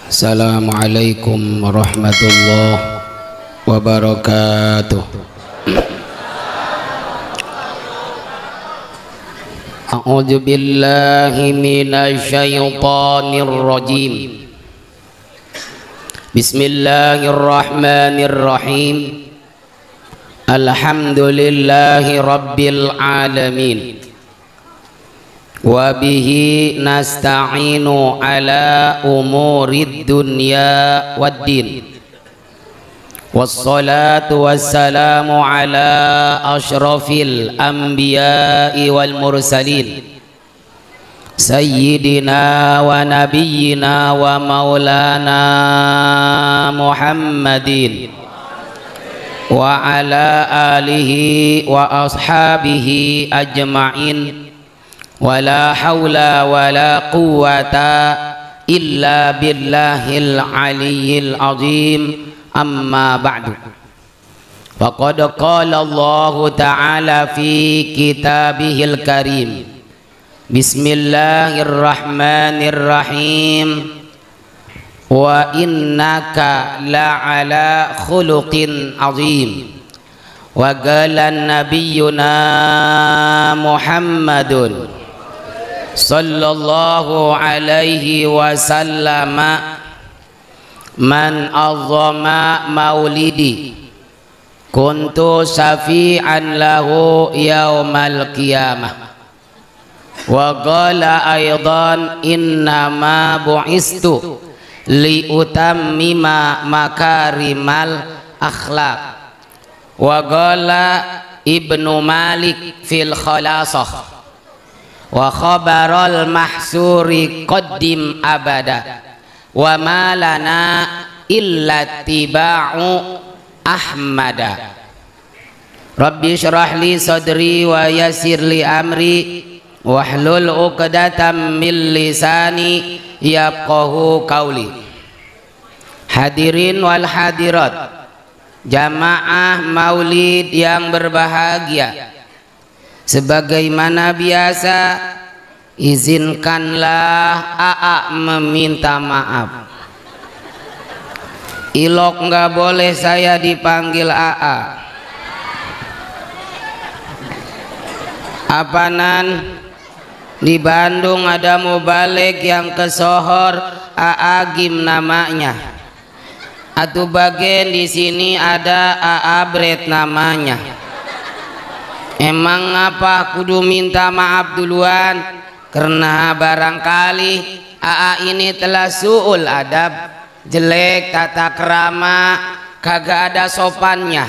Assalamualaikum warahmatullahi wabarakatuh. A'udzu billahi minasy syaithanir rajim. Bismillahirrahmanirrahim. Alhamdulillahi rabbil alamin. Wa bihi nasta'inu ala umurid dunya waddin. Wassalatu wassalamu ala ashrafil anbiya'i wal mursalin sayyidina wa nabiyyina wa maulana Muhammadin wa ala alihi wa ashabihi ajma'in. Wala hawla wala quwwata illa billahil aliyyil azim. Amma ba'du. Faqad qala Allah ta'ala fi kitabihil karim. Bismillahirrahmanirrahim. Wa innaka la'ala khuluqin azim. Wa qala nabiyyuna Muhammadun sallallahu alaihi wasallam, man azzama maulidi kuntu syafi'an lahu yaumal qiyamah. Wa qala aidan innama bu'istu li utammima makarimal akhlaq. Wa qala Ibnu Malik fil khalasah. Wa khabaral mahsuri qaddim abada. Wa ma lana illa tiba'u Ahmada. Rabbi syrah li sadri wa yassir li amri wahlul 'uqdatam min lisani yafqahu qawli. Hadirin wal hadirat, jamaah maulid yang berbahagia, sebagaimana biasa izinkanlah AA meminta maaf. Ilok nggak boleh saya dipanggil AA. Apanan di Bandung ada mubalik yang ke Sohor, AA Gim namanya. Atau bagian di sini ada AA Bret namanya. Emang apa kudu minta maaf duluan? Karena barangkali AA ini telah su'ul adab, jelek tata krama, kagak ada sopannya,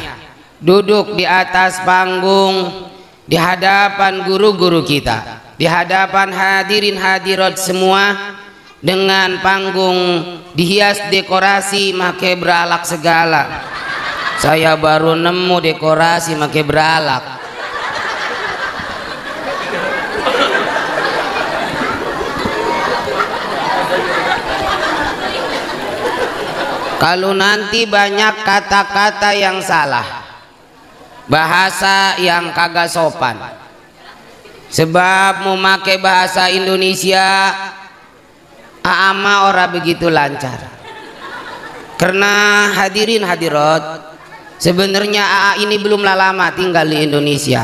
duduk di atas panggung di hadapan guru-guru kita, di hadapan hadirin hadirat semua, dengan panggung dihias dekorasi make beralak segala. Saya baru nemu dekorasi make beralak. Kalau nanti banyak kata-kata yang salah, bahasa yang kagak sopan, sebab memakai bahasa Indonesia ama ora begitu lancar. Karena hadirin hadirat, sebenarnya AA ini belum lama tinggal di Indonesia.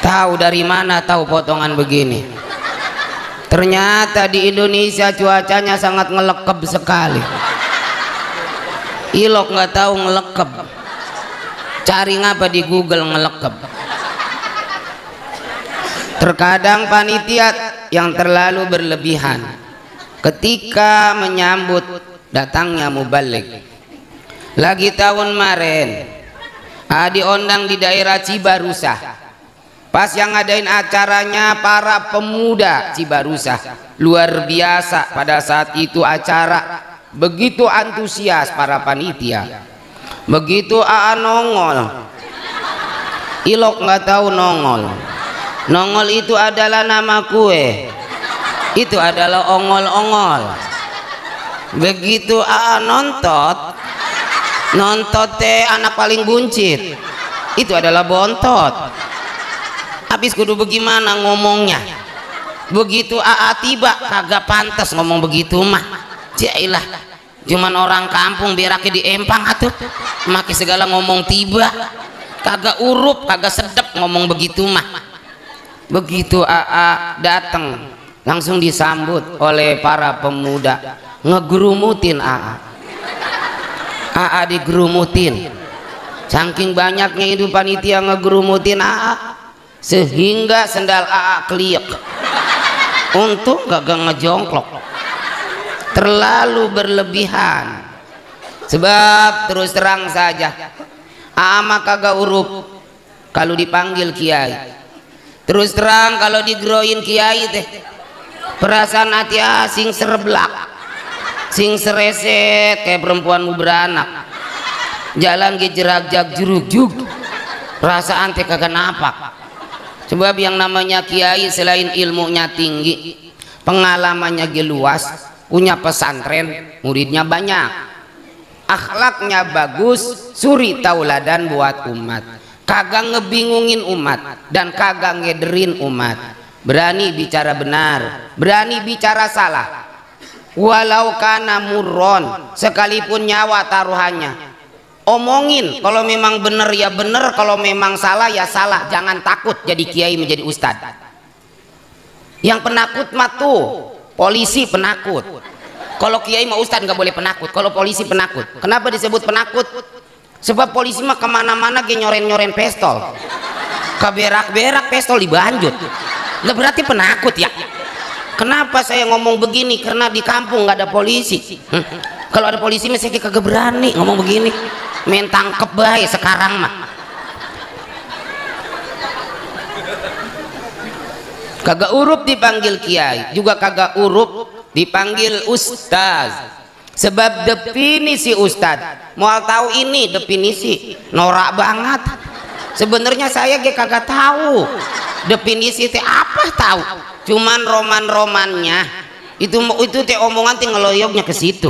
Tahu dari mana tahu potongan begini? Ternyata di Indonesia cuacanya sangat ngelekep sekali. Ilok nggak tahu ngelekep. Cari ngapa di Google ngelekep. Terkadang panitia yang terlalu berlebihan ketika menyambut datangnya mubalik. Lagi tahun kemarin diundang di daerah Cibarusah. Pas yang ngadain acaranya para pemuda Cibarusah, luar biasa pada saat itu acara, begitu antusias para panitia. Begitu AA nongol, ilok nggak tahu nongol. Nongol itu adalah nama kue, itu adalah ongol-ongol. Begitu AA nontot teh anak paling buncit, itu adalah bontot. Habis kudu bagaimana ngomongnya? Begitu AA tiba kagak pantas ngomong begitu mah. Jailah, cuman orang kampung beraknya di empang atuh, maki segala ngomong tiba, kagak urup, kagak sedep ngomong begitu mah. Begitu AA datang langsung disambut oleh para pemuda, ngegerumutin AA digerumutin, saking banyaknya itu panitia ngegerumutin AA sehingga sendal AA keliek. Untung kagak ngejongklok, terlalu berlebihan. Sebab terus terang saja AA mah kagak urup kalau dipanggil kiai. Terus terang kalau digeroin kiai teh perasaan hati sing sereblak, sing sereset kayak perempuan mau beranak, jalan gejerak-jak jeruk-juk, perasaan teh kagak napak. Sebab yang namanya kiai selain ilmunya tinggi, pengalamannya luas, punya pesantren, muridnya banyak, akhlaknya bagus, suri tauladan buat umat, kagak ngebingungin umat dan kagak ngederin umat, berani bicara benar, berani bicara salah, walau kana murron, sekalipun nyawa taruhannya. Omongin, kalau memang benar ya benar, kalau memang salah ya salah. Jangan takut jadi kiai menjadi ustad. Yang penakut mah tuh polisi penakut. Kalau kiai mah ustad nggak boleh penakut. Kalau polisi penakut. Kenapa disebut penakut? Sebab polisi mah kemana-mana ge nyoren-nyoren pistol, keberak-berak pistol dibanjut. Lah berarti penakut ya. Kenapa saya ngomong begini? Karena di kampung nggak ada polisi. Kalau ada polisi mah saya kagak berani ngomong begini. Main tangkep baik sekarang mah. Kagak urup dipanggil kiai, juga kagak urup dipanggil ustaz. Sebab definisi ustad, mau tahu ini definisi norak banget. Sebenarnya saya kagak tahu definisi teh apa, tahu cuman roman-romannya itu teh omongan teh ngeloyoknya ke situ.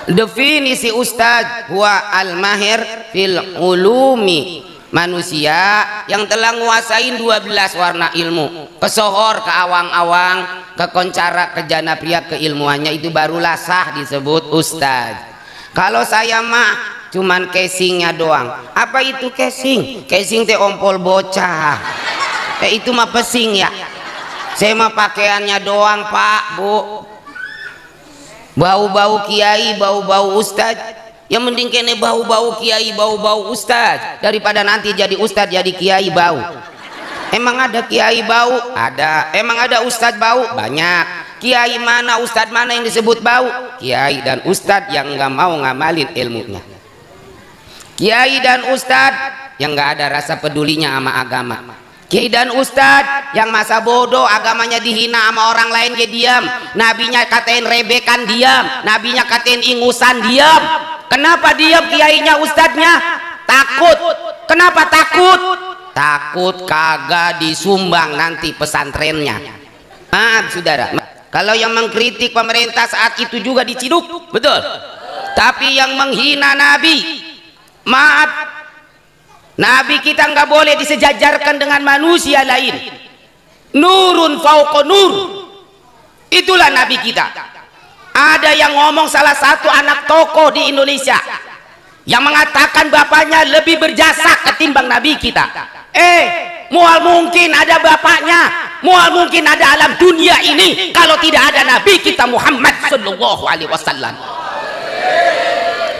Definisi ustad huwa al-mahir fil ulumi, manusia yang telah nguasain 12 warna ilmu, kesohor ke awang-awang, ke koncara, ke jana pria, keilmuannya, itu barulah sah disebut ustad. Kalau saya mah cuman casingnya doang. Apa itu casing? Casing teh ompol bocah. Itu mah pesing ya. Saya mah pakaiannya doang Pak Bu. Bau-bau kiai, bau-bau ustad. Yang mending kene bau-bau kiai, bau-bau ustad, daripada nanti jadi ustad jadi kiai bau. Emang ada kiai bau? Ada. Emang ada ustad bau? Banyak. Kiai mana, ustad mana yang disebut bau? Kiai dan ustad yang nggak mau ngamalin ilmunya. Kiai dan ustad yang nggak ada rasa pedulinya sama agama. Kiai dan ustad yang masa bodoh, agamanya dihina sama orang lain, dia diam. Nabinya katain rebekan, diam. Nabinya katain ingusan, diam. Kenapa diam kiainya, ustadnya? Takut. Kenapa takut? Takut kagak disumbang nanti pesantrennya. Maaf saudara, kalau yang mengkritik pemerintah saat itu juga diciduk, betul. Tapi yang menghina Nabi, maaf, Nabi kita nggak boleh disejajarkan dengan manusia lain. Nurun fauqa nur, itulah Nabi kita. Ada yang ngomong, salah satu anak tokoh di Indonesia yang mengatakan bapaknya lebih berjasa ketimbang Nabi kita. Mual mungkin ada bapaknya, mual mungkin ada alam dunia ini kalau tidak ada Nabi kita Muhammad Sallallahu Alaihi Wasallam.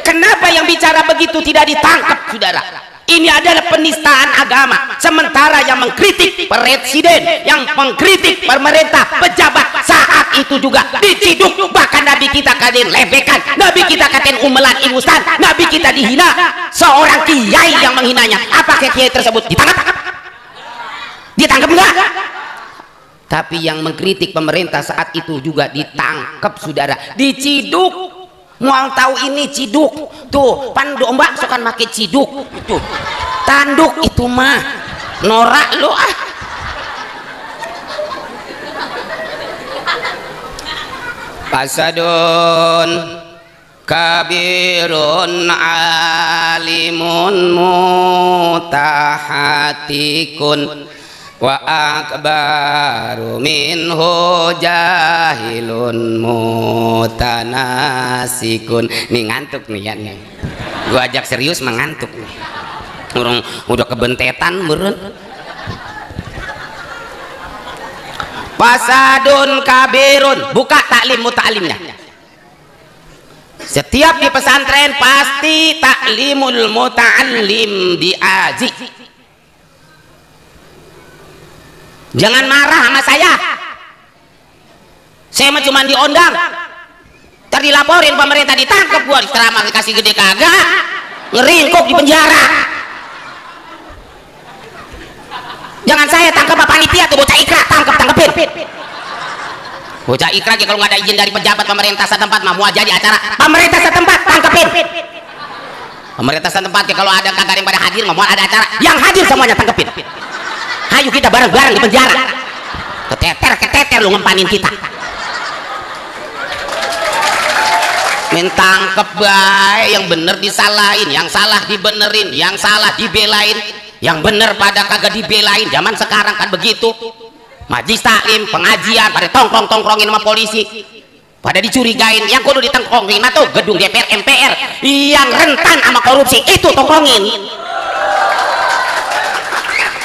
Kenapa yang bicara begitu tidak ditangkap, saudara? Ini adalah penistaan agama. Sementara yang mengkritik presiden, yang mengkritik pemerintah, pejabat, saat itu juga diciduk. Bahkan Nabi kita katain lebekan, Nabi kita katain umelan ingusan, Nabi kita dihina. Seorang kiai yang menghinanya, apakah kiai tersebut ditangkap? Ditangkap enggak? Tapi yang mengkritik pemerintah saat itu juga ditangkap, saudara, diciduk. Mual tahu ini ciduk tuh, pan domba sukan pakai ciduk tuh, tanduk itu mah norak lo ah. Pasadun kabirun alimun mutahatikun wa akbaru minhu jahilun mutanasikun. Nih ngantuk nih ya nih. Gua ajak serius mengantuk nih. Orang udah kebentetan meureun. Fasadun kabirun, buka taklim muta'alimnya. Setiap di pesantren pasti taklimul muta'allim diaji. Jangan marah sama saya mah cuma diondang, ntar dilaporin pemerintah, ditangkap gua, ceramah dikasih gede kagak, ngeringkuk di penjara. Jangan saya tangkap apa panitia tuh bocah ikra, tangkepin bocah ikra kalau nggak ada izin dari pejabat pemerintah setempat mah mau aja di acara pemerintah setempat, tangkepin pemerintah setempat kalau ada kagak yang pada hadir mau ada acara yang hadir semuanya tangkepin. Ayo kita bareng-bareng di penjara, keteter lu ngempanin kita, mentangkep baik, yang bener disalahin, yang salah dibenerin, yang salah dibelain, yang bener pada kagak dibelain. Zaman sekarang kan begitu, majlis taklim, pengajian pada tongkrong-tongkrongin sama polisi, pada dicurigain. Yang kudu ditongkrongin tuh gedung DPR MPR yang rentan sama korupsi, itu tongkrongin.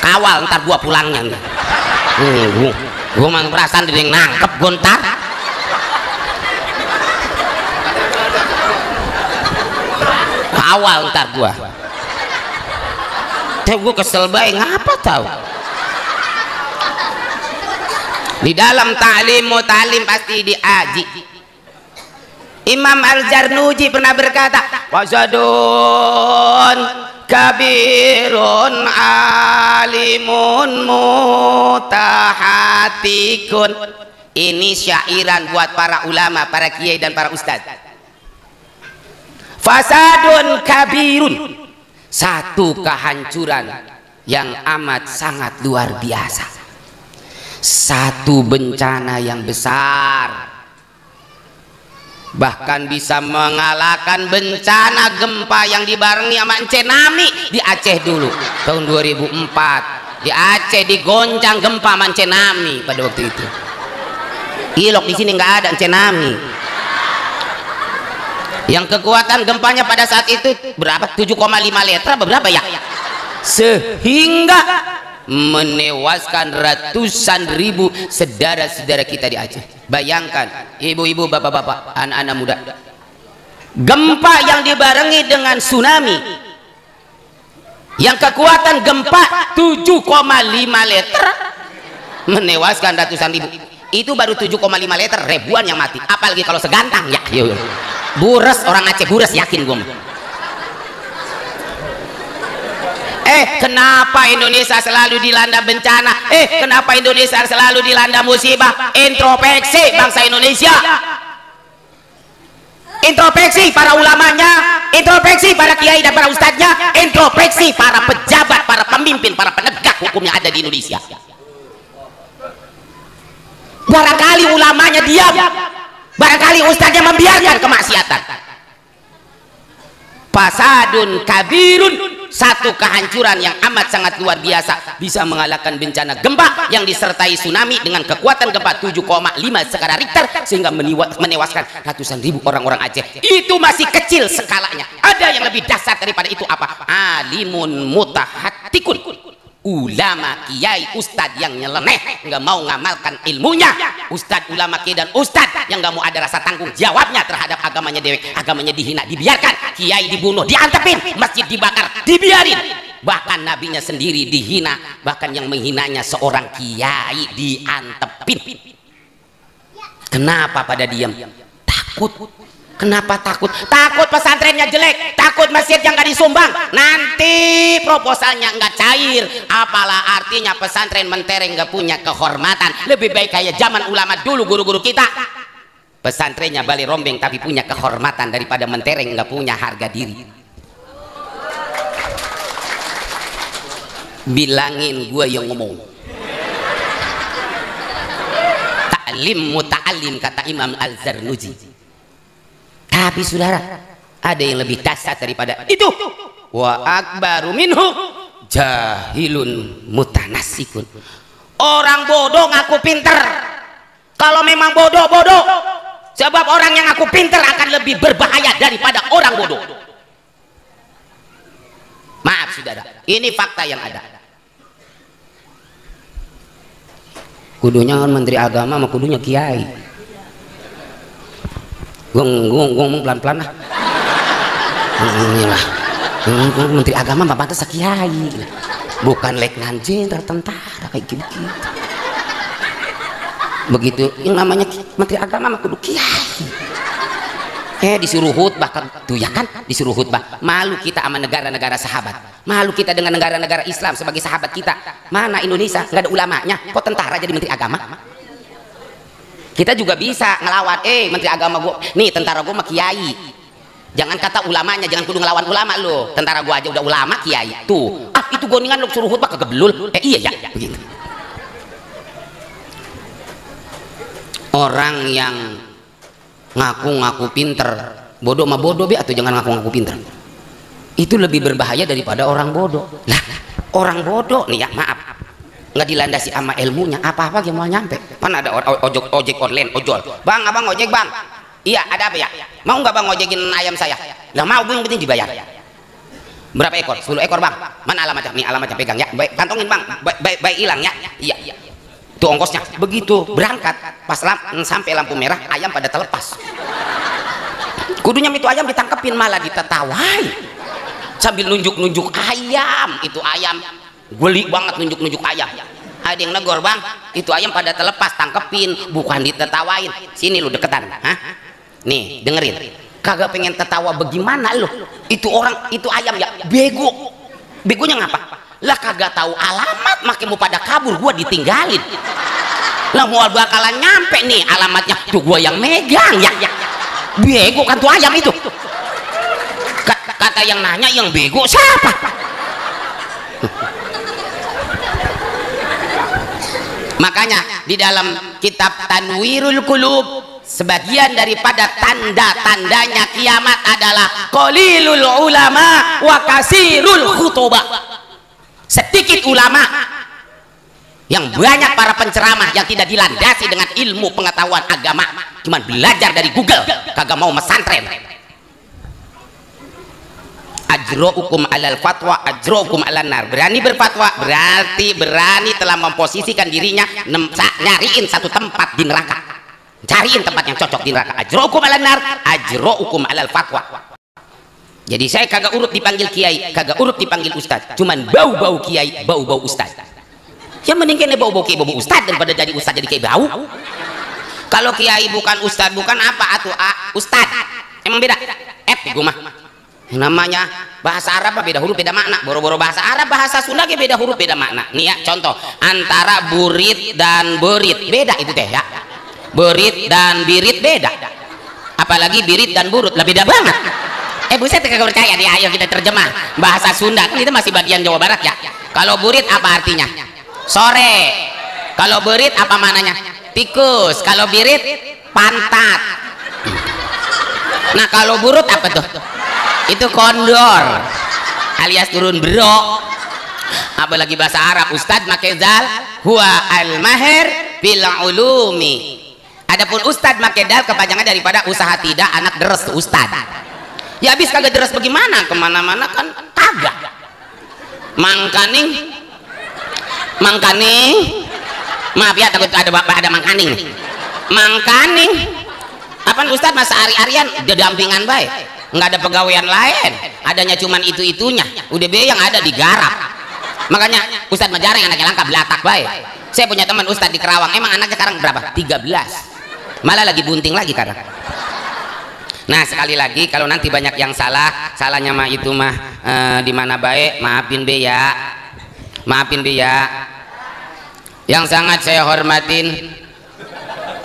Kawal ntar gua pulangnya nih. Gua mang perasaan dia nangkep gua ntar. Kawal ntar gua. Teh gua kesel bae ngapa tahu. Di dalam ta'lim muta'allim pasti diaji. Imam Al-Zarnuji pernah berkata, wasadun kabirun alimun mutahatikun. Ini syairan buat para ulama, para kiai dan para ustadz. Fasadun kabirun, satu kehancuran yang amat sangat luar biasa, satu bencana yang besar, bahkan bisa mengalahkan bencana gempa yang dibarengi sama tsunami di Aceh dulu tahun 2004. Di Aceh digoncang gempa sama tsunami pada waktu itu. Ilok di sini nggak ada tsunami. Yang kekuatan gempanya pada saat itu berapa? 7,5 liter berapa ya? Sehingga menewaskan ratusan ribu saudara-saudara kita di Aceh. Bayangkan ibu-ibu, bapak-bapak, anak-anak muda, gempa yang dibarengi dengan tsunami yang kekuatan gempa 7,5 liter menewaskan ratusan ribu. Itu baru 7,5 liter, ribuan yang mati, apalagi kalau segantang ya. Bures orang Aceh, bures yakin gue. Kenapa Indonesia selalu dilanda bencana? Kenapa Indonesia selalu dilanda musibah? Introspeksi bangsa Indonesia, introspeksi para ulamanya, introspeksi para kiai dan para ustadznya, introspeksi para pejabat, para pemimpin, para penegak hukum yang ada di Indonesia. Barangkali ulamanya diam, barangkali ustadznya membiarkan kemaksiatan. Fasadun kabirun, satu kehancuran yang amat sangat luar biasa, bisa mengalahkan bencana gempa yang disertai tsunami dengan kekuatan gempa 7,5 skala Richter sehingga menewaskan ratusan ribu orang-orang Aceh. Itu masih kecil skalanya. Ada yang lebih dahsyat daripada itu apa? Alimun mutahatikun, ulama, kiai, ustadz yang nyeleneh, nggak mau ngamalkan ilmunya. Ustadz, ulama, kiai dan ustadz yang nggak mau ada rasa tanggung jawabnya terhadap agamanya dewek. Agamanya dihina, dibiarkan. Kiai dibunuh, diantepin. Masjid dibakar, dibiarin. Bahkan nabinya sendiri dihina. Bahkan yang menghinanya seorang kiai diantepin. Kenapa pada diam? Takut. Kenapa takut? Takut pesantrennya jelek, takut masjid yang nggak disumbang, nanti proposalnya nggak cair. Apalah artinya pesantren mentereng nggak punya kehormatan. Lebih baik kayak zaman ulama dulu, guru-guru kita, pesantrennya balik rombeng tapi punya kehormatan daripada mentereng nggak punya harga diri. Bilangin gue yang ngomong. Ta'lim muta'allim, kata Imam Al-Zarnuji. Tapi saudara, ada yang lebih dahsyat daripada itu. Wa akbaru minhu jahilun mutanasikun. Orang bodoh ngaku pinter. Kalau memang bodoh, bodoh. Sebab orang yang ngaku pinter akan lebih berbahaya daripada orang bodoh. Maaf saudara, ini fakta yang ada. Kudunya kan menteri agama sama kudunya kiai. Gua ngomong pelan-pelan lah. Inilah. Menteri agama bapak pantas kiai. Bukan letnan jenderal tentara kayak gitu. Begitu yang namanya menteri agama mah kudu kiai. Disuruh khutbah kan tuh ya kan, disuruh khutbah. Malu kita sama negara-negara sahabat. Malu kita dengan negara-negara Islam sebagai sahabat kita. Mana Indonesia nggak ada ulamanya, kok tentara jadi menteri agama? Kita juga bisa ngelawan. Menteri agama gua nih, tentara gua mah kiai. Jangan kata ulamanya, jangan kudu ngelawan ulama lo. Tentara gua aja udah ulama kiai. Tuh, itu goningan lo suruh khutbah kagak belul. Iya ya, begitu. Orang yang ngaku-ngaku pinter, bodoh mah bodoh be, atau jangan ngaku-ngaku pinter. Itu lebih berbahaya daripada orang bodoh. Lah, orang bodoh nih ya, maaf, nggak dilandasi sama ilmunya, apa-apa yang mau nyampe. Mana ada ojek online, ojol. Bang, abang ojek bang. Iya, ada apa ya? Mau nggak bang ngojekin ayam saya? Lah mau, yang penting dibayar. Berapa ekor? 10 ekor bang. Mana alamatnya? Nih alamatnya, pegang ya. Baik, kantongin bang. Baik hilang ya. Iya. Itu ongkosnya. Begitu berangkat, pas sampai lampu merah, ayam pada terlepas. Kudunya itu ayam ditangkepin, malah ditetawai. Sambil nunjuk-nunjuk ayam. Itu ayam geli banget, nunjuk-nunjuk ayam. Ada yang negor bang, itu ayam pada terlepas, tangkepin, bukan ditetawain. Sini lu deketan. Hah? Nih dengerin, kagak pengen tertawa bagaimana lo? Itu orang, itu ayam ya bego. Begonya ngapa? Lah kagak tahu alamat, makin mau pada kabur, gua ditinggalin. Lah mau bakalan nyampe nih alamatnya, tuh gua yang megang ya. Bego kan tuh ayam itu. Kata yang nanya yang bego siapa? Makanya di dalam kitab Tanwirul Qulub, sebagian daripada tanda-tandanya kiamat adalah qalilul ulama wa kasirul khutubah. Sedikit ulama, yang banyak para penceramah yang tidak dilandasi dengan ilmu pengetahuan agama, cuman belajar dari Google, kagak mau mesantren. Ajro'ukum alal fatwa ajro'ukum alan nar. Berani berfatwa berarti berani telah memposisikan dirinya nyariin satu tempat di neraka. Cariin tempat yang cocok di neraka. Ajro'ukum alan nar ajro'ukum alal fatwa. Jadi saya kagak urut dipanggil kiai, kagak urut dipanggil ustad, cuman bau-bau kiai, bau-bau ustad. Ya mending kene bau-bau kiai, bau ustad daripada jadi ustad jadi kiai bau. Kalau kiai bukan ustad, bukan apa atuh ustad. Emang beda. Gue mah namanya bahasa Arab beda huruf beda makna. Boro-boro bahasa Arab, bahasa Sunda beda huruf beda makna. Nih ya contoh, antara burit dan berit beda itu teh ya. Berit dan birit beda, apalagi birit dan burut lah beda banget. Buset kagak percaya nih, ayo kita terjemah bahasa Sunda, kan itu masih bagian Jawa Barat ya. Kalau burit apa artinya? Sore. Kalau berit apa mananya? Tikus. Kalau birit pantat. Nah kalau burut apa tuh? Itu kondor alias turun bro. Apalagi bahasa Arab, Ustadz make zal huwa al mahir bil ulumi. Adapun Ustadz make dal kepanjangan daripada usaha tidak anak deres Ustadz. Ya habis kagak deres bagaimana, kemana-mana kan kagak. Mangkaning maaf ya, takut ada mangkaning. Mangkaning apaan Ustadz, masa ari-arian udah dampingan baik, nggak ada pegawaian lain, adanya cuman itu-itunya udah be yang ada digarap. Makanya Ustadz Majareng anaknya langka belatak baik. Saya punya teman Ustadz di Kerawang, emang anaknya sekarang berapa? 13, malah lagi bunting lagi karena. Nah sekali lagi kalau nanti banyak yang salahnya mah itu mah di mana baik, maafin be ya, maafin be ya. Yang sangat saya hormatin,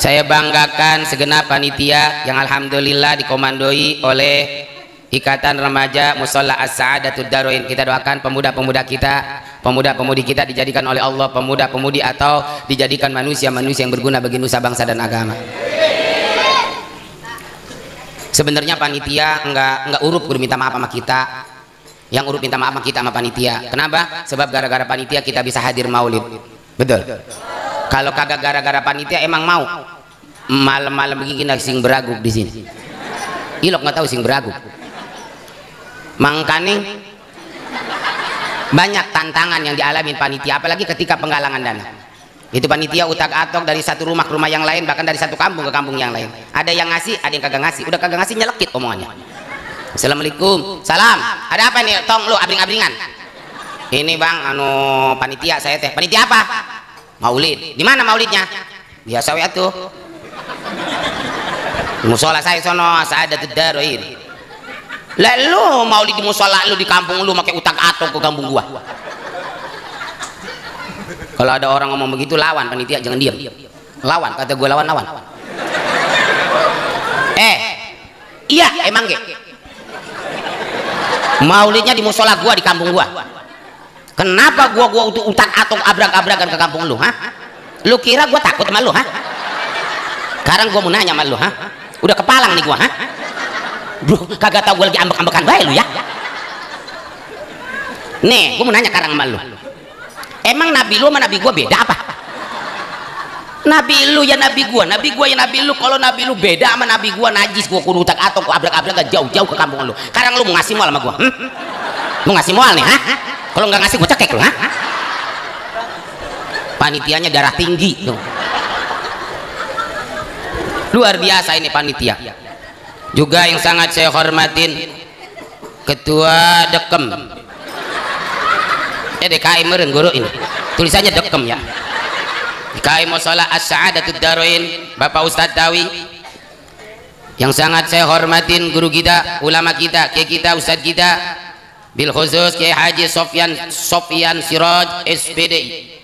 saya banggakan segenap panitia yang alhamdulillah dikomandoi oleh Ikatan Remaja Musholla As-Sa'adatud Darain. Kita doakan pemuda-pemuda kita, pemuda-pemudi kita dijadikan oleh Allah pemuda-pemudi atau dijadikan manusia-manusia yang berguna bagi nusa bangsa dan agama. Sebenarnya panitia nggak urut minta maaf sama kita, yang urut minta maaf sama kita sama panitia. Kenapa? Sebab gara-gara panitia kita bisa hadir maulid. Betul. Kalau kagak gara-gara panitia emang mau malam-malam begini sing beraguk di sini. Ilok nggak tahu sing beraguk. Mangkane banyak tantangan yang dialamin panitia, apalagi ketika penggalangan dana. Itu panitia utak-atok dari satu rumah ke rumah yang lain, bahkan dari satu kampung ke kampung yang lain. Ada yang ngasih, ada yang kagak ngasih. Udah kagak ngasih nyelekit omongannya. Assalamualaikum, salam. Ada apa nih? Tong lu abring-abringan. Ini bang, panitia saya teh. Panitia apa? Maulid. Di mana maulidnya? Biasa ya tuh. Musola saya sono, Saadatud Daroin. Lalu maulid di musola lu di kampung lu pakai utak-atok ke kampung gua. Kalau ada orang ngomong begitu lawan panitia, jangan diam. Lawan, kata gue lawan. Iya emang ge. Maulidnya di musola gua di kampung gua. Kenapa gua utak atau abrak-abrakan ke kampung lu, ha? Lu kira gua takut sama lu, ha? Sekarang gua mau nanya sama lu, ha? Udah kepalang nih gua, ha? Duh, kagak tahu gua lagi ambek-ambekan bae lu ya. Nih, gua mau nanya sekarang sama lu. Emang nabi lu sama nabi gua beda apa? Nabi lu ya nabi gua ya nabi lu. Kalau nabi lu beda sama nabi gua, najis gua kudu utak atau gua abrak-abrak jauh-jauh ke kampung lu. Sekarang lu mau ngasih moal sama gua? Mau ngasih moal nih, ha? Kalau nggak ngasih gua cekek lu, ha? Panitianya darah tinggi tuh. Luar biasa ini panitia. Juga yang sangat saya hormatin Ketua Dekem. DKI meren guru ini tulisannya Dekem ya. DKI Musola As-Saadatud Daroin Bapak Ustadz Dawi, yang sangat saya hormatin guru kita, ulama kita, kiai kita, ustadz kita, bil khusus Kiai Haji Sofyan Siraj SPDI.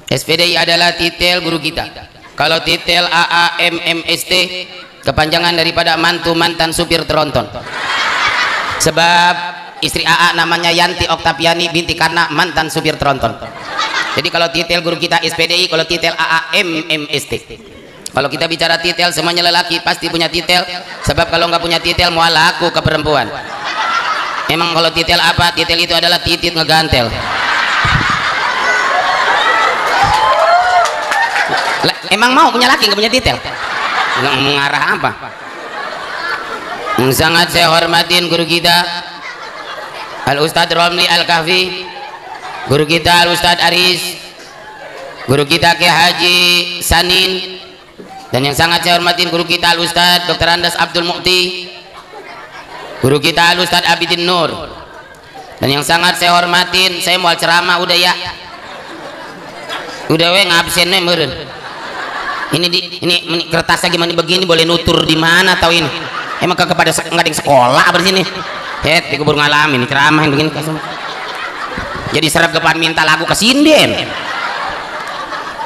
SPDI adalah titel guru kita. Kalau titel AAMMST kepanjangan daripada mantu mantan supir tronton. Sebab istri AA namanya Yanti Oktaviani binti Karna, mantan supir tronton. Jadi kalau titel guru kita SPDI, kalau titel AAMMST. Kalau kita bicara titel, semuanya lelaki pasti punya titel. Sebab kalau nggak punya titel mau laku ke perempuan. Emang kalau titel apa? Titel itu adalah titit ngegantel. Emang mau punya laki nggak punya titel? Nggak mengarah apa? Yang sangat saya hormatin guru kita Al Ustadz Romli Al Kahfi, guru kita Al Ustadz Aris, guru kita Kiai Haji Sanin, dan yang sangat saya hormatin guru kita Al Ustadz Dr. Andas Abdul Mukti, guru kita Al Ustadz Abidin Nur, dan yang sangat saya hormatin, saya mau ceramah udah ya, udah ngabsennya meren. Ini kertasnya gimana begini, boleh nutur di mana tahu ini? Emang kagak pada nggak ada yang sekolah apa di sini? Di kubur ngalamin ceramah begini. Jadi serap depan minta lagu kesinden.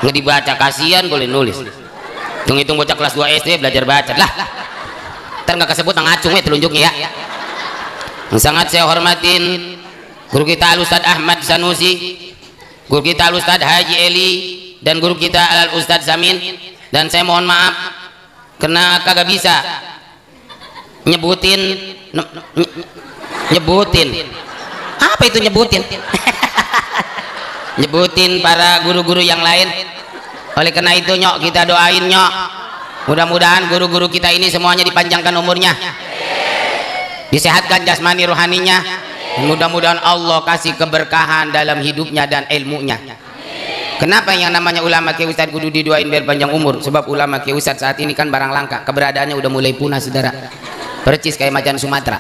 Nggak dibaca, kasihan boleh nulis. Hitung-hitung bocah kelas 2 SD belajar baca lah. Ntar nggak kesebut ngacung telunjuknya ya. Yang sangat saya hormatin guru kita Al Ustadz Ahmad Sanusi, guru kita Al Ustadz Haji Eli, dan guru kita Al Ustadz Samin. Dan saya mohon maaf karena kagak bisa nyebutin apa itu nyebutin nyebutin para guru-guru yang lain. Oleh karena itu nyok, kita doain nyok, mudah-mudahan guru-guru kita ini semuanya dipanjangkan umurnya, disehatkan jasmani rohaninya, mudah-mudahan Allah kasih keberkahan dalam hidupnya dan ilmunya. Kenapa yang namanya ulama Kiai Ustadz kudu didoain biar panjang umur? Sebab ulama Kiai Ustadz saat ini kan barang langka, keberadaannya udah mulai punah saudara. Percis kayak macan Sumatera.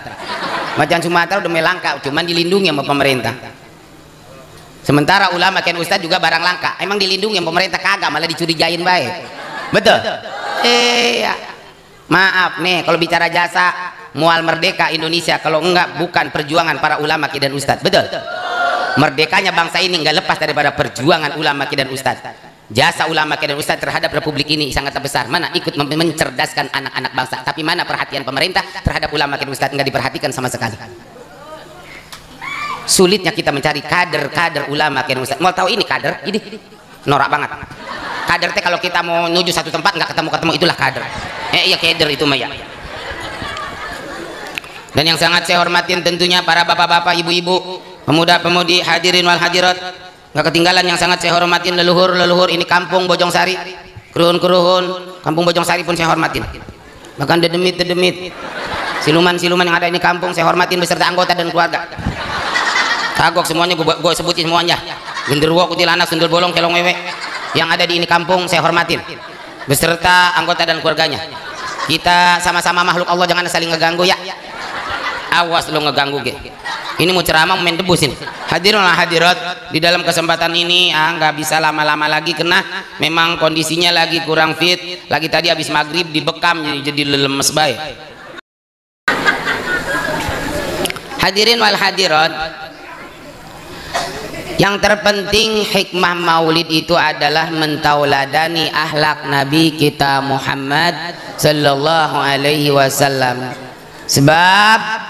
Macan Sumatera udah mulai langka, cuman dilindungi sama pemerintah. Sementara ulama Kiai Ustadz juga barang langka, emang dilindungi sama pemerintah kagak, malah dicurigain baik. Betul? Iya. Maaf nih, kalau bicara jasa mual merdeka Indonesia, kalau enggak bukan perjuangan para ulama Kiai dan Ustadz. Betul? Merdekanya bangsa ini nggak lepas daripada perjuangan ulama Kiai dan Ustadz. Jasa ulama Kiai dan Ustadz terhadap republik ini sangat besar. Mana ikut mencerdaskan anak-anak bangsa, tapi mana perhatian pemerintah terhadap ulama Kiai dan Ustadz? Nggak diperhatikan sama sekali. Sulitnya kita mencari kader-kader ulama Kiai dan Ustadz. Mau tahu ini kader? Ini norak banget. Kader teh kalau kita mau menuju satu tempat nggak ketemu-ketemu, itulah kader. Iya kader itu Maya. Dan yang sangat saya hormatin tentunya para bapak-bapak, ibu-ibu, pemuda-pemudi, hadirin wal hadirat, nggak ketinggalan yang sangat saya hormatin leluhur ini kampung Bojongsari, keruhun kampung Bojongsari pun saya hormatin, bahkan dedemit siluman yang ada ini kampung saya hormatin beserta anggota dan keluarga. Kagok semuanya gue sebutin semuanya, genderuwo, kuntilanak, sundel bolong, kelong wewe yang ada di ini kampung saya hormatin beserta anggota dan keluarganya. Kita sama-sama makhluk Allah, jangan saling ngeganggu ya. Awas lu ngeganggu ge. Ini mau ceramah main debusin. Hadirin hadirat, di dalam kesempatan ini nggak bisa lama-lama lagi karena memang kondisinya lagi kurang fit. Lagi tadi habis maghrib dibekam jadi lemes baik. Hadirin wal hadirat, yang terpenting hikmah maulid itu adalah mentauladani akhlak Nabi kita Muhammad sallallahu alaihi wasallam. Sebab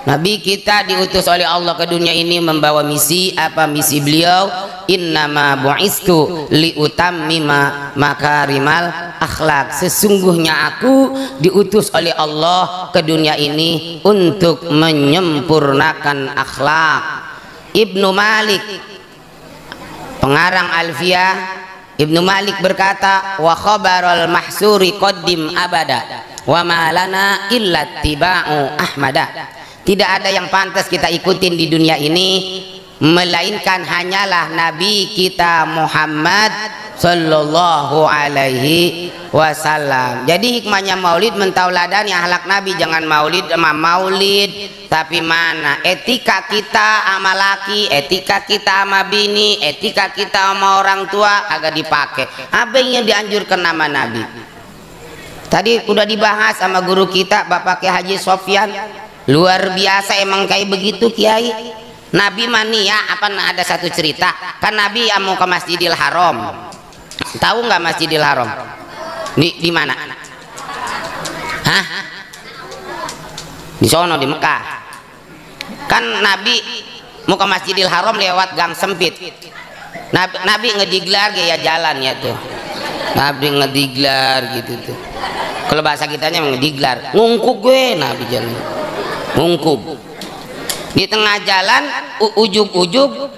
Nabi kita diutus oleh Allah ke dunia ini membawa misi. Apa misi beliau? Innama bu'istu liutammima makarimal akhlak. Sesungguhnya aku diutus oleh Allah ke dunia ini untuk menyempurnakan akhlak. Ibnu Malik, pengarang Alfiyah, Ibnu Malik berkata, wa khabarul mahsuri qaddim abada wa ma lana illa tiba'u ahmada. Tidak ada yang pantas kita ikutin di dunia ini melainkan hanyalah Nabi kita Muhammad sallallahu alaihi wasallam. Jadi hikmahnya maulid mentauladani akhlak Nabi. Jangan maulid tapi mana etika kita sama laki, etika kita sama bini, etika kita sama orang tua agak dipakai. Apa yang dianjurkan nama Nabi? Tadi udah dibahas sama guru kita Bapak Kiai Haji Sofyan. Luar biasa emang kayak begitu Kiai. Nabi mania apa ada satu cerita kan Nabi mau ke Masjidil Haram. Tahu nggak Masjidil Haram? Di mana? Hah? Di sono di Mekah. Kan Nabi mau ke Masjidil Haram lewat gang sempit. Nabi ngediglar ya jalan ya tuh. Nabi ngediglar gitu tuh. Kalau bahasa kitanya ngediglar, ngungkuk gue Nabi jalan. Ngungkup di tengah jalan ujug-ujug.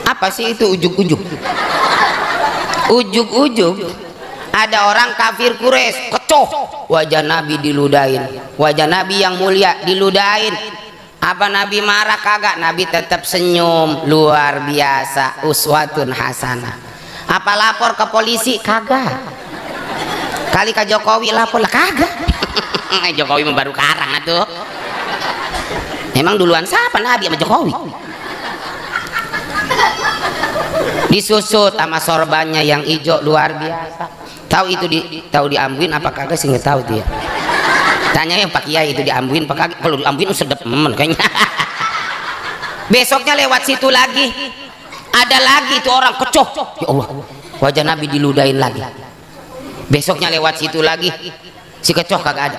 Apa sih itu ujug-ujug? Ujug-ujug ada orang kafir Quraisy kecoh wajah Nabi diludahin, wajah Nabi yang mulia diludahin. Apa Nabi marah? Kagak, Nabi tetap senyum. Luar biasa, uswatun hasanah. Apa lapor ke polisi? Kagak. Kali ke Jokowi lapor lah? Kagak. Jokowi baru karang atuh. Emang duluan siapa Nabi sama Jokowi? Disusut sama sorbannya yang hijau luar biasa. Tahu itu tahu diambuin apa kagak sih, nggak tahu dia. Tanya yang Pak Kiai itu diambuin apa kagak? Kalau diambuin sedep kayaknya. Besoknya lewat situ lagi ada lagi itu orang kecoh. Ya Allah, wajah Nabi diludahin lagi. Besoknya lewat situ lagi si kecoh kagak ada.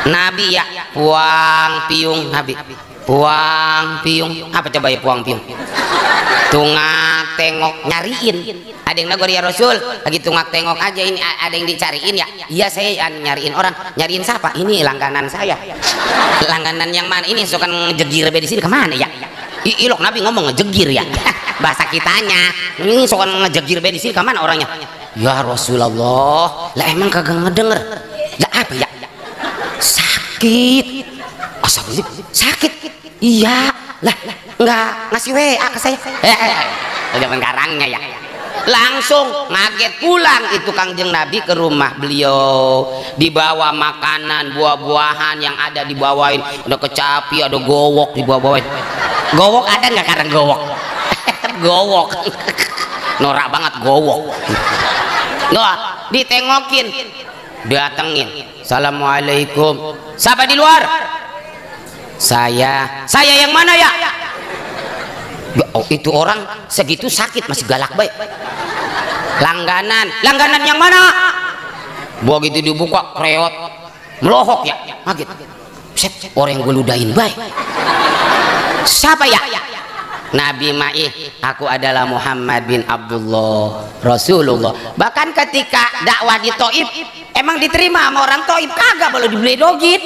Nabi ya puang piung, Nabi puang piung. Apa coba ya puang piung? Tungak tengok nyariin. Ada yang negor ya Rasul lagi tungak tengok aja, ini ada yang dicariin ya. Iya saya nyariin orang. Nyariin siapa? Ini langganan saya. Langganan yang mana? Ini suka ngejegir di sini kemana ya? Ilok Nabi ngomong ngejegir ya. Bahasa kitanya ini suka ngejegir di sini kemana orangnya? Ya Rasulullah, lah emang kagak ngedenger. Lah apa ya? Sakit. Astagfirullah, sakit. Iya, lah nggak ngasih WA ke saya. Udah penggarangnya ya. Langsung ngaget pulang itu Kangjeng Nabi ke rumah beliau, dibawa makanan buah-buahan yang ada dibawain, ada kecapi, ada gowok dibawa-bawain. Gowok ada nggak kadang gowok? Gowok. Norak banget gowok. Noh, ditengokin, datengin. Assalamualaikum. Siapa di luar? Saya yang mana ya? Oh, itu orang segitu sakit masih galak baik. Langganan yang mana? Begitu dibuka kreot melohok ya, kaget. Orang yang gue ludahin baik. Siapa ya? Nabi Ma'ih, aku adalah Muhammad bin Abdullah Rasulullah. Bahkan ketika dakwah di Taif emang diterima sama orang Taif, kagak boleh dibeledogin.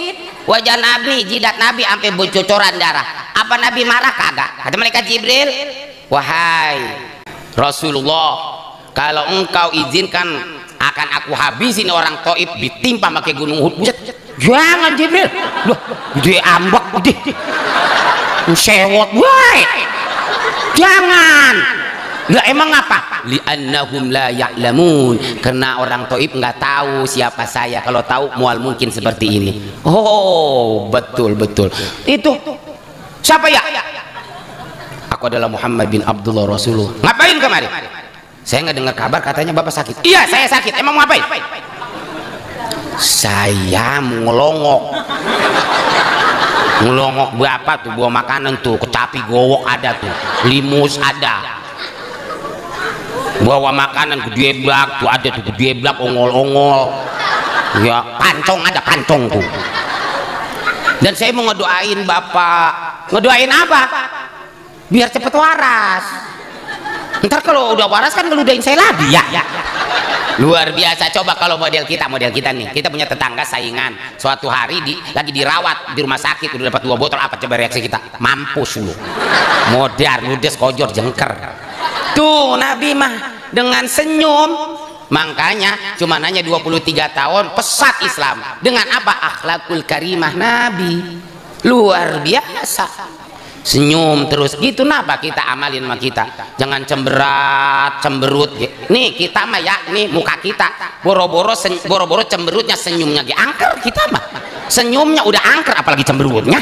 Wajah Nabi, jidat Nabi sampai bocoran darah. Apa Nabi marah? Kagak. Kata malaikat Jibril, wahai Rasulullah, kalau engkau izinkan akan aku habisin orang Taif ditimpa pakai gunung Uhud. Buset, jangan Jibril, loh gede ambak gede sewot woi, jangan. Lah emang apa? Li'annahum la ya'lamun, karena orang Taif nggak tahu siapa saya. Kalau tahu mual mungkin seperti ini. Oh betul itu. Siapa ya? Aku adalah Muhammad bin Abdullah Rasulullah. Ngapain kemari? Saya nggak dengar kabar katanya bapak sakit. Iya saya sakit. Emang mau ngapain? Saya mau ngelongok berapa tuh, bawa makanan tuh, kecapi gowok ada tuh, limus ada, bawa makanan gede blak tuh ada tuh, gede blak ongol-ongol ya, pancong ada pancong tuh. Dan saya mau ngedoain bapak. Ngedoain apa? Biar cepet waras. Ntar kalau udah waras kan ngeludahin saya lagi ya. Luar biasa. Coba kalau model kita nih, kita punya tetangga saingan, suatu hari lagi dirawat di rumah sakit, udah dapat 2 botol, apa coba reaksi kita? Mampus lu, modar ludes kojor jengker. Tuh Nabi mah dengan senyum. Makanya cuma nanya 23 tahun pesat Islam dengan apa? Akhlakul karimah Nabi. Luar biasa. Senyum terus gitu. Napa kita amalin sama kita? Jangan cemberut. Nih kita mah ya, nih muka kita boro-boro cemberutnya, senyumnya angker kita mah. Senyumnya udah angker apalagi cemberutnya.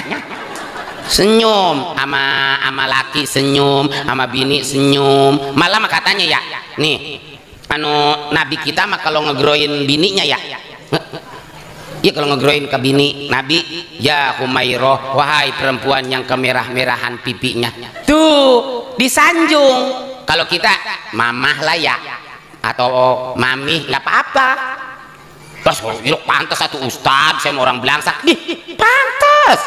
Senyum sama laki, senyum sama bini, senyum. Malah mah katanya ya, nih Nabi kita mah kalau ngegroin bininya ya. Ya kalau ngegroin ke bini Nabi, ya Humairah, wahai perempuan yang kemerah-merahan pipinya. Tuh disanjung. Kalau kita mamah lah ya, atau mami nggak apa-apa. Pas pantas satu ustad, saya mau orang belangsak, pantas.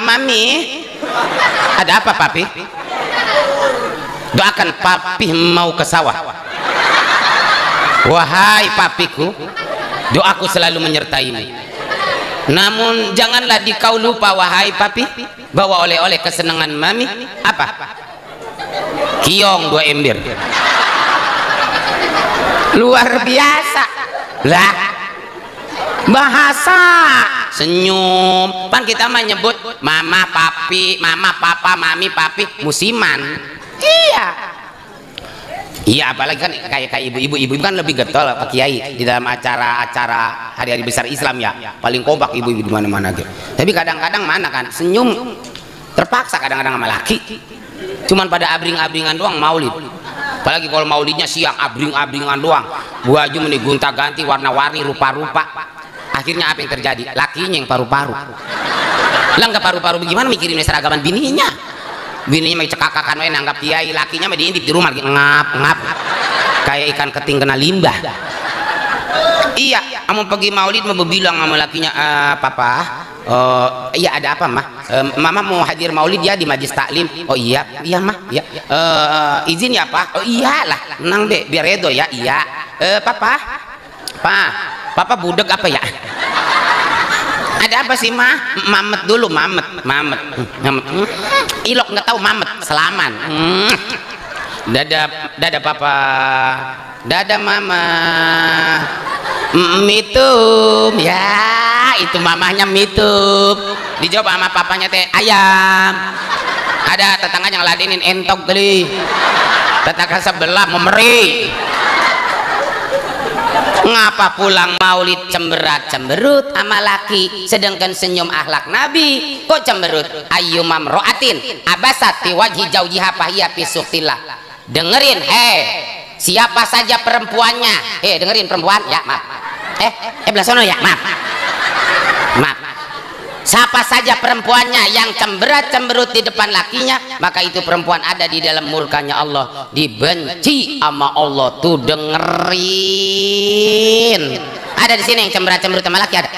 Mami, ada apa papi? Doakan papi mau ke sawah. Wahai papiku, doaku selalu menyertaimu. Namun janganlah kau lupa wahai papi, bawa oleh-oleh kesenangan mami. Apa? Kiong 2 ember. Luar biasa lah, bahasa senyum. Pan kita mah nyebut mama papi, mama papa, mami papi, musiman. Iya, apalagi kan kayak ibu-ibu kan lebih getol Pak Kiai di dalam acara-acara hari-hari besar Islam ya, paling kompak ibu-ibu di mana-mana gitu. Tapi kadang-kadang mana kan senyum terpaksa kadang-kadang sama laki, cuman pada abring-abringan doang maulid. Apalagi kalau maulidnya siang, abring-abringan doang, baju meni gonta-ganti warna-warni rupa-rupa. Akhirnya apa yang terjadi? Lakinya yang paru-paru. Lah nggak paru-paru bagaimana mikirin seragaman bininya? Bininya mah cekakakan we nanggap kiai, lakinya mah diintip di rumah lagi ngap kayak ikan keting kena limbah. Iya, kamu pergi maulid mau bilang sama lakinya, papa, iya ada apa mah? Mama mau hadir maulid ya di majlis taklim. Oh iya mah, ya. Izin ya pak? Oh iyalah, tenang deh, biar redo ya. Iya, papa budek apa ya? Ada apa sih mah? Mamet dulu, mamet. Ilok nggak tahu mamet, selaman. Dada papa, dada mama. Mitum ya, itu mamahnya mitum. Dijawab sama papanya teh ayam. Ada tetangga yang ladenin entok tadi. Tetangga sebelah memeri. Ngapa pulang maulid cemberut sama laki, sedangkan senyum akhlak Nabi kok cemberut? Ayyumam ro'atin abasati wajhi jaujiha fahiya fi suhtillah. Dengerin, siapa saja perempuannya, dengerin perempuan ya, maaf, belah sono ya, maaf, siapa saja perempuannya yang cemberut di depan lakinya, maka itu perempuan ada di dalam murkanya Allah, dibenci sama Allah. Tuh dengerin, ada di sini yang cemberut sama laki ada.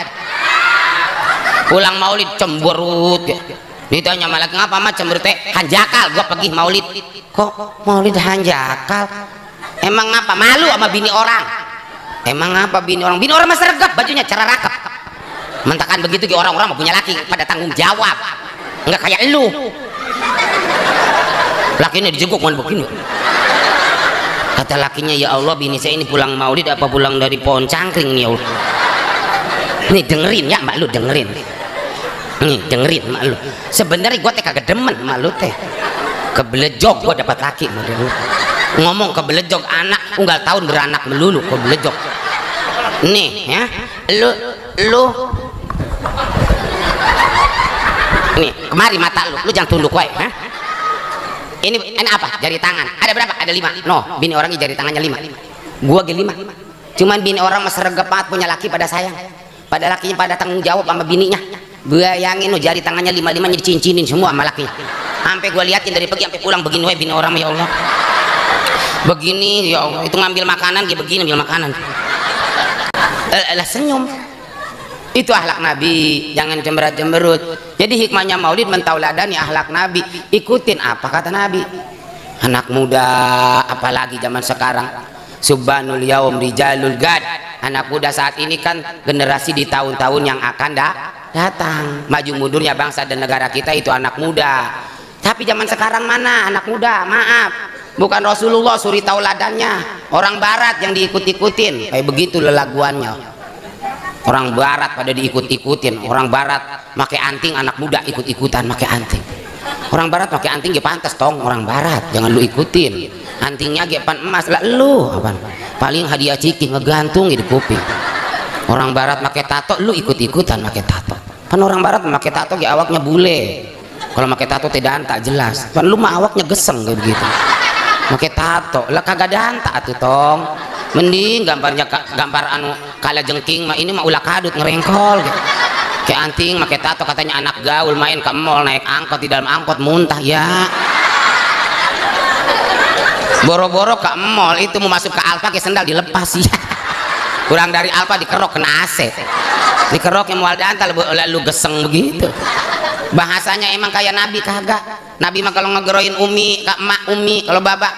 Pulang maulid cemberut, ditanya sama laki, ngapa mah cemberut? Hanjakal, gua pergi maulid. Kok maulid hanjakal? Emang ngapa? Malu sama bini orang? Emang apa bini orang? Bini orang mah sergap bajunya cara rakap. Mentakan begitu ke orang-orang mau punya laki pada tanggung jawab. Enggak kayak lu. Lakinya dijenguk mau begini. Kata lakinya, ya Allah bini saya ini pulang maulid apa pulang dari pohon cangkring nih ya Allah. Nih dengerin ya mak lu, dengerin. Nih dengerin mak lu. Sebenarnya gua teh kagak demen mak lu teh. Kebelejog gua dapat laki model lu. Ngomong kebelejog anak unggal tahun beranak melulu kebelejog. Nih ya, lu nih kemari mata lu jangan tunduk wae, ha? Ini apa? Jari tangan. Ada berapa? Ada 5. No, bini orangnya jari tangannya 5. Gua ge 5. Cuman bini orang mah sregep banget punya laki pada sayang. Pada lakinya pada tanggung jawab sama bininya. Bayangin lo jari tangannya 5 dicincinin semua sama lakinya. Sampai gua liatin dari pagi sampai pulang begini wae bini orang ya Allah. Begini ya Allah, itu ngambil makanan dia begini ambil makanan. Lah senyum. Itu akhlak Nabi, jangan cemberut-cemberut. Jadi hikmahnya maulid mentauladani akhlak Nabi. Ikutin apa kata Nabi. Anak muda apalagi zaman sekarang, subhanul yaum rijalul gad. Anak muda saat ini kan generasi di tahun-tahun yang akan datang. Maju mundurnya bangsa dan negara kita itu anak muda. Tapi zaman sekarang mana anak muda? Maaf, bukan Rasulullah suri tauladannya, orang barat yang diikut-ikutin. Kayak begitu lelaguannya. Orang barat pada diikut-ikutin. Orang barat pakai anting, anak muda ikut-ikutan pakai anting. Orang barat pakai anting dia pantas tong, orang barat jangan lu ikutin. Antingnya ge pan emas lah lu apaan? Paling hadiah ciki ngegantung di kuping. Orang barat pakai tato lu ikut-ikutan pakai tato. Kan orang barat pakai tato ge awaknya bule. Kalau pakai tato tidak tak jelas. Kan lu mah awaknya geseng kayak begitu. Pakai tato lah kagak danta tuh tong. Mending gambar anu kala jengking mah ini mah ulah kadut ngerengkol gitu. Kayak anting pakai tato katanya anak gaul main ke mall naik angkot di dalam angkot muntah ya. Boro-boro ke mall itu mau masuk ke Alfa ke sendal dilepas ya. Kurang dari Alfa dikerok kena AC. Dikerok yang mual dantal lalu geseng begitu. Bahasanya emang kayak Nabi kagak. Nabi mah kalau ngegeroin umi, kak emak umi, kalau babak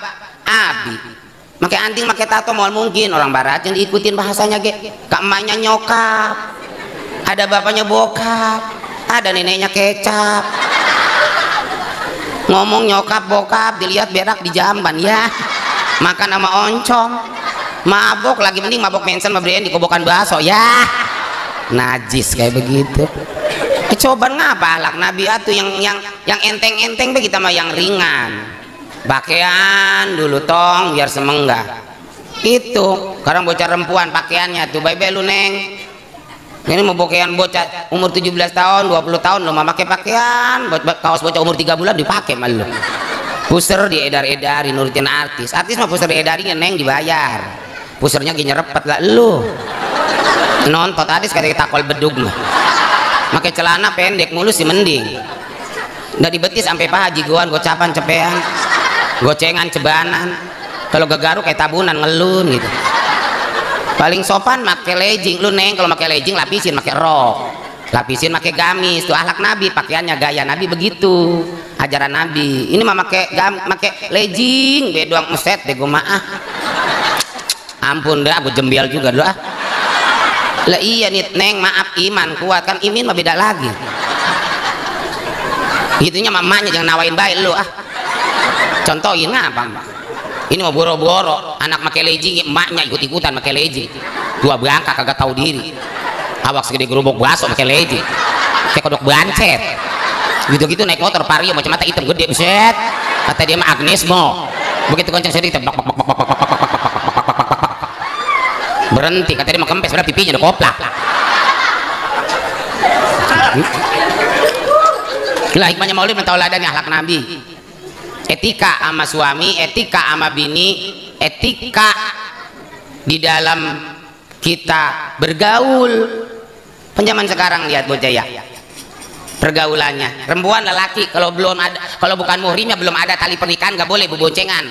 abi. Pakai anting, pakai tato mau mungkin orang barat yang diikutin bahasanya ge. Kak emaknya nyokap. Ada bapaknya bokap. Ada neneknya kecap. Ngomong nyokap bokap dilihat berak di jamban ya. Makan sama oncom. Mabok lagi mending mabok mensen mabrian di kobokan bakso ya. Najis kayak begitu. Coba ngapa alak Nabi atuh yang enteng-enteng begitu mah yang ringan. Pakaian dulu tong biar semenggah. Itu sekarang bocah perempuan pakaiannya tuh baik lu neng. Ini mau pakaian bocah umur 17 tahun 20 tahun lo mau pakai pakaian kaos bocah umur 3 bulan dipakai malu. Puser diedar-edari nurutin artis mah puser diedarin neng dibayar. Pusernya gini repet lah lu. Nonton tadi sekali takol bedug mah. Pakai celana pendek mulus sih mending. Dari betis sampai paha jiguan gocapan cepean. Gocengan cebanan. Kalau gegaruk kayak tabunan ngelun gitu. Paling sopan pakai legging lu neng. Kalau pakai legging lapisin pakai rok, lapisin pakai gamis. Tuh akhlak Nabi, pakaiannya gaya Nabi begitu, ajaran Nabi. Ini mah pakai legging bedoang meset deh gue maaf. Ampun dah, aku jembial juga dulu ah. Lah iya nih neng maaf iman kuat kan imin mah beda lagi. Gitunya mamanya jangan nawain baik lu ah. Contohin apa? Ini mau boro-boro anak pakai legging, emaknya ikut-ikutan pakai legging. Dua bangka kagak tahu diri. Awak segede gerobak bakso pakai legging. Kayak kodok bancet. Gitu-gitu naik motor Vario macam mata hitam gede buset. Kata dia mah Agnesmo. Begitu kencang sedikit berhenti. Kata dia mah kempes berarti pipinya udah koplak. Lah hikmahnya maulid mentauladani akhlak Nabi. Etika sama suami, etika sama bini, etika di dalam kita bergaul. Penjaman sekarang lihat bocah ya, pergaulannya perempuan lelaki kalau belum ada, kalau bukan muhrimnya belum ada tali pernikahan nggak boleh beboncengan.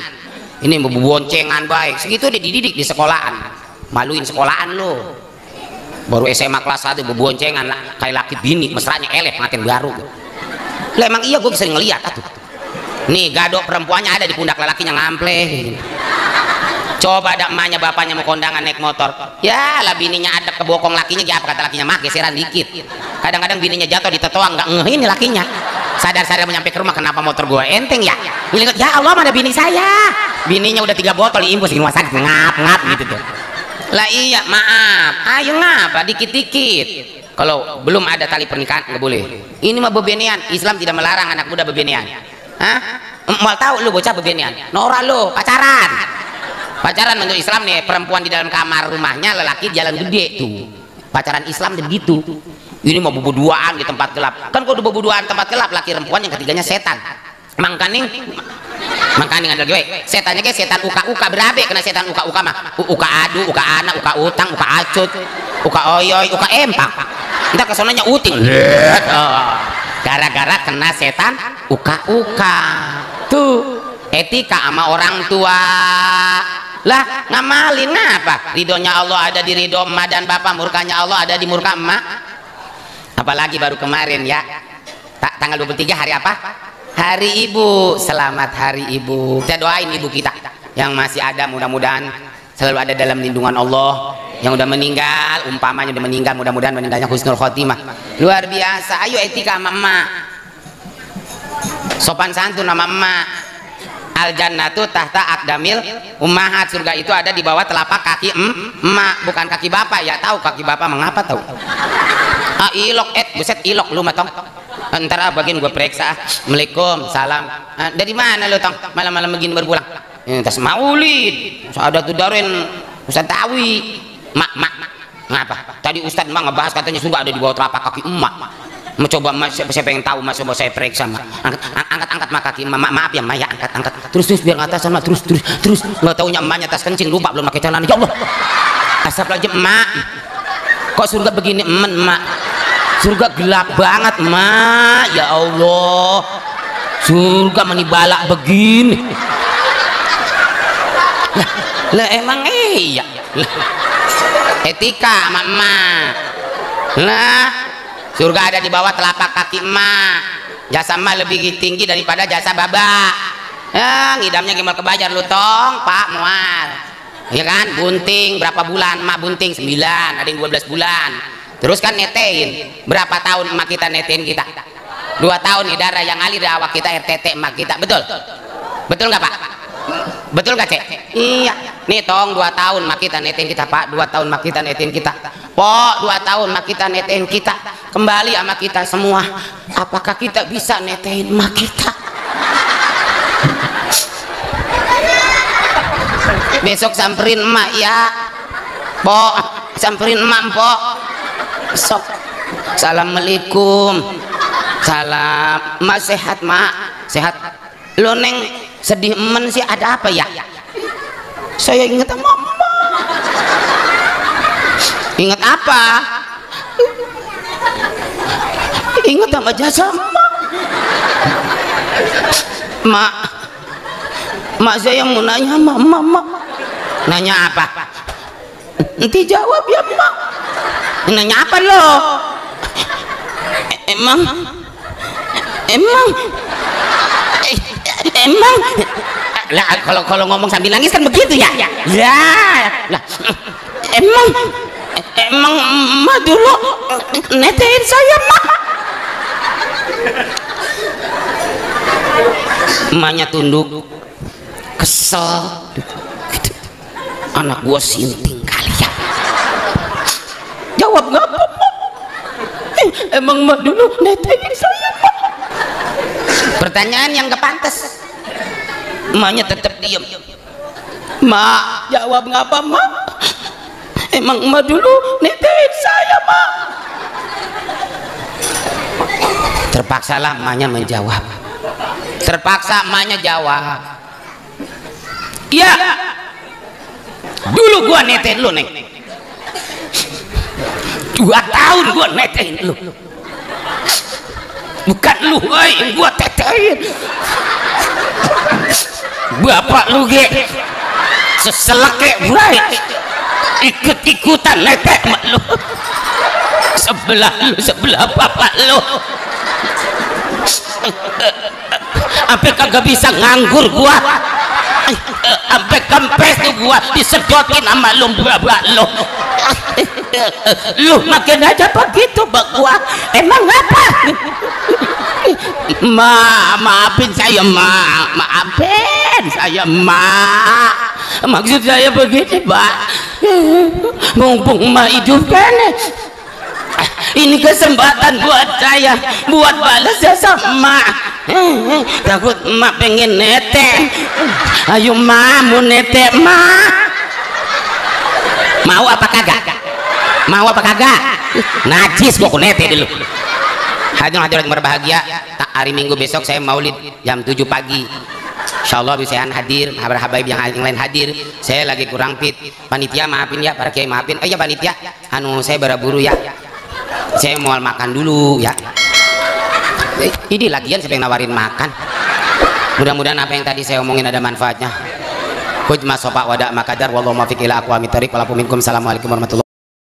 Ini beboncengan baik segitu dia dididik di sekolahan, maluin sekolahan lo. Baru SMA kelas 1 beboncengan kayak laki bini mesranya elef ngatin baru. Lah emang iya gue bisa ngeliat atuh. Nih gadok perempuannya ada di pundak lelakinya ngampleh. Coba ada emaknya bapaknya mau kondangan naik motor, ya lah bininya ada kebokong lakinya, apa kata lakinya, mah geseran dikit. Kadang-kadang bininya jatuh di tetoang, nggak ngeh ini lakinya. Sadar-sadar mau nyampe ke rumah, kenapa motor gua enteng ya? Ingat, ya Allah mana bini saya, bininya udah 3 botol diimbus di rumah sakit, ngap gitu tuh. Lah iya maaf, ayo ngapa dikit-dikit. Kalau belum ada tali pernikahan nggak boleh. Ini mah bebenean, Islam tidak melarang anak muda bebenean. Hah? Mau tahu lu bocah bebenean? Nora lu pacaran. Pacaran menurut Islam nih, perempuan di dalam kamar rumahnya, lelaki jalan gede tuh. Pacaran Islam dan begitu. Ini mau boboduaan di tempat gelap. Kan kalau boboduaan tempat gelap, laki perempuan yang ketiganya setan. Mangkaning ada gue. Setannya kayak setan uka-uka berabe, kena setan uka-uka mah. Uka adu, uka anak, uka utang, uka acut, uka oyoy, uka empak. Entar kesonanya uting. Gara-gara kena setan uka-uka. Tuh, etika sama orang tua. Lah ngamalin apa? Ridhonya Allah ada di ridho emak dan bapak, murkanya Allah ada di murka emak. Apalagi baru kemarin ya, tanggal 23 hari apa? Hari Ibu. Selamat Hari Ibu. Kita doain ibu kita yang masih ada, mudah-mudahan selalu ada dalam lindungan Allah. Yang udah meninggal, umpamanya udah meninggal, mudah-mudahan meninggalnya husnul khotimah. Luar biasa. Ayo etika sama emak, sopan santun sama emak. Al jannatu tahta aqdamil ummahat, surga itu ada di bawah telapak kaki emak, bukan kaki bapak ya. Tahu kaki bapak mengapa tahu? Ilok buset ilok lu matong. Antara bagian gue periksa. Assalamualaikum, salam. Dari mana lu tong? Malam-malam begini baru pulang. Tas maulid. Ada tuh darin Ustaz Tawi. Mak. Ngapa? Tadi Ustaz mak ngebahas katanya surga ada di bawah telapak kaki emak. Mencoba saya pengen tahu mas, coba saya periksa mak. Angkat mak kaki maaf ya mak ya, angkat terus biar ngatasan mak, terus nggak taunya emaknya tas kencing, lupa belum pakai celana. Ya Allah, asap lagi emak, kok surga begini emak, surga gelap banget emak, ya Allah, surga menibalak begini. Lah emang iya etika emak lah. Surga ada di bawah telapak kaki emak. Jasa emak lebih tinggi daripada jasa baba. Ngidamnya gimana kebajar lu tong Pak Mual, ya kan? Bunting berapa bulan emak bunting? 9, ada yang 12 bulan. Terus kan netein, berapa tahun emak kita netein kita? 2 tahun nih, darah yang ngalir di awak kita, RTT emak kita. Betul nggak Pak? Betul gak Cek? Iya nih tong 2 tahun mak kita netein kita Pak, 2 tahun mak kita netein kita Pok, 2 tahun mak kita netein kita. Kembali sama kita semua, apakah kita bisa netein mak kita? Besok samperin emak ya Pok, samperin emak Pok besok. Assalamualaikum. Salam mak, sehat mak? Sehat. Lo neng sedih emen sih, ada apa ya? Saya ingat sama emak. Ingat apa? Ingat sama jasa emak. Mak saya mau nanya sama emak. Nanya apa? Nanti jawab ya emak. Nanya apa lo? Emang lah kalau ngomong sambil nangis kan begitu ya? Ya lah, emang emak dulu netein saya mak. Emaknya tunduk, kesel. Anak gua sinting kali ya. Jawab nggak apa mak? Emang emak dulu netein saya mak. Pertanyaan yang gak pantas. Emaknya tetap diam. Mak, jawab ngapa mak? Emang emak dulu netein saya mak. Terpaksalah emaknya menjawab. Terpaksa emaknya jawab, iya, dulu gua netein lu neng. 2 tahun gua netein lu. Bukan lu yang gua tetein. Bapak lu ge seselak kayak bray, ikut-ikutan netek mak lu. Sebelah bapak lu. Sampai kagak bisa nganggur gua. Sampai kempes tuh gua disedotin sama lu lo. Lu makin aja begitu bak gua. Emang apa? Maafin saya, maafin saya, maksud saya begini, Pak. Mumpung hidup kan, ini kesempatan buat saya buat balas jasa emak. Takut emak pengen nete. Ayo mau nete emak. Mau apa kagak? Mau apa kagak? Najis mau nete dulu. Hadirin berbahagia, hari Minggu besok saya maulid jam 7 pagi. Insyaallah bisa hadir, habaib yang lain hadir. Saya lagi kurang fit. Panitia maafin ya, para kiai maafin. Oh ya panitia, saya buru-buru ya. Saya mau makan dulu ya. Ini lagian siapa yang nawarin makan. Mudah-mudahan apa yang tadi saya omongin ada manfaatnya. Hujma sofa wada makadar wallahu muwaffiq ila aqwamit thoriq. Assalamualaikum warahmatullahi